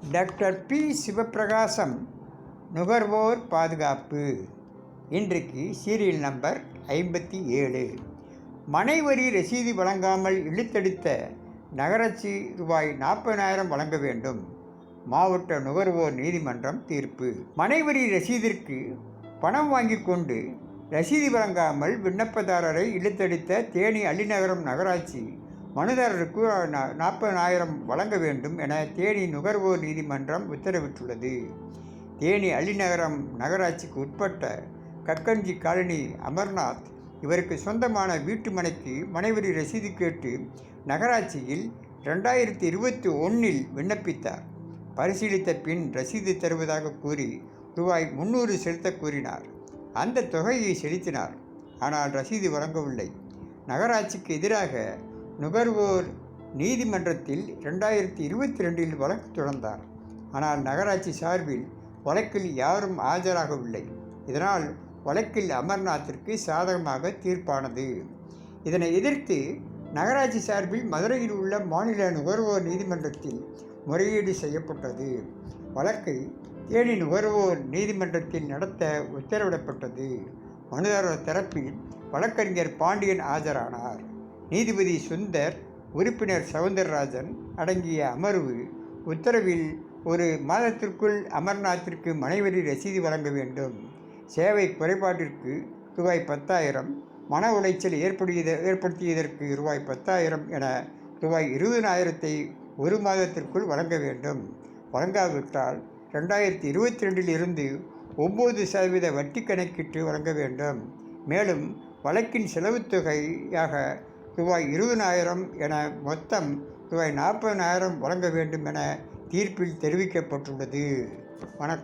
Doctor B Sivaprakasam நுகர்வோர் பாதுகாப்பு. இன்றைக்கு சீரியல் நம்பர் 57. மனை வரி ரசீது வழங்காமல் இழுத்தடித்த நகராட்சி ரூபாய் 40,000 வழங்க வேண்டும். மாவட்ட நுகர்வோர் நீதிமன்றம் தீர்ப்பு. மனை வரி ரசீதிற்கு பணம் வாங்கி கொண்டு ரசீது வழங்காமல் விண்ணப்பதாரரை இழுத்தடித்த தேனி அள்ளிநகரம் நகராட்சி மனுதாரருக்கு 40,000 வழங்க வேண்டும் என தேனி நுகர்வோர் நீதிமன்றம் உத்தரவிட்டுள்ளது. தேனி அள்ளிநகரம் நகராட்சிக்கு உட்பட்ட கக்கஞ்சி காலனி அமர்நாத் இவருக்கு சொந்தமான வீட்டு மனைக்கு மனைவரி ரசீது கேட்டு நகராட்சியில் 2021 விண்ணப்பித்தார். பரிசீலித்த பின் ரசீது தருவதாக கூறி ரூபாய் 300 செலுத்த கூறினார். அந்த தொகையை செலுத்தினார். ஆனால் ரசீது வழங்கவில்லை. நகராட்சிக்கு எதிராக நுகர்வோர் நீதிமன்றத்தில் 2022 வழக்கு தொடர்ந்தார். ஆனால் நகராட்சி சார்பில் வழக்கில் யாரும் ஆஜராகவில்லை. இதனால் வழக்கில் அமர்நாத்திற்கு சாதகமாக தீர்ப்பானது. இதனை எதிர்த்து நகராட்சி சார்பில் மதுரையில் உள்ள மாநில நுகர்வோர் நீதிமன்றத்தில் முறையீடு செய்யப்பட்டது. வழக்கை தேனி நுகர்வோர் நீதிமன்றத்தில் நடத்த உத்தரவிடப்பட்டது. மனுதாரர் தரப்பில் வழக்கறிஞர் பாண்டியன் ஆஜரானார். நீதிபதி சுந்தர், உறுப்பினர் சவுந்தரராஜன் அடங்கிய அமர்வு உத்தரவில் ஒரு மாதத்திற்குள் அமர்நாத்திற்கு மனைவரி ரசீது வழங்க வேண்டும். சேவை குறைபாட்டிற்கு ரூபாய் 10,000, மன உளைச்சல் ஏற்படுத்தியதற்கு ரூபாய் 10,000 என ரூபாய் 20,000 ஒரு மாதத்திற்குள் வழங்க வேண்டும். வழங்காவிட்டால் 2022 இருந்து 9% வட்டி கணக்கிட்டு வழங்க வேண்டும். மேலும் வழக்கின் செலவுத் தொகையாக ரூபாய் 20,000 என மொத்தம் ரூபாய் 40,000 வழங்க வேண்டும் என தீர்ப்பில் தெரிவிக்கப்பட்டுள்ளது. வணக்கம்.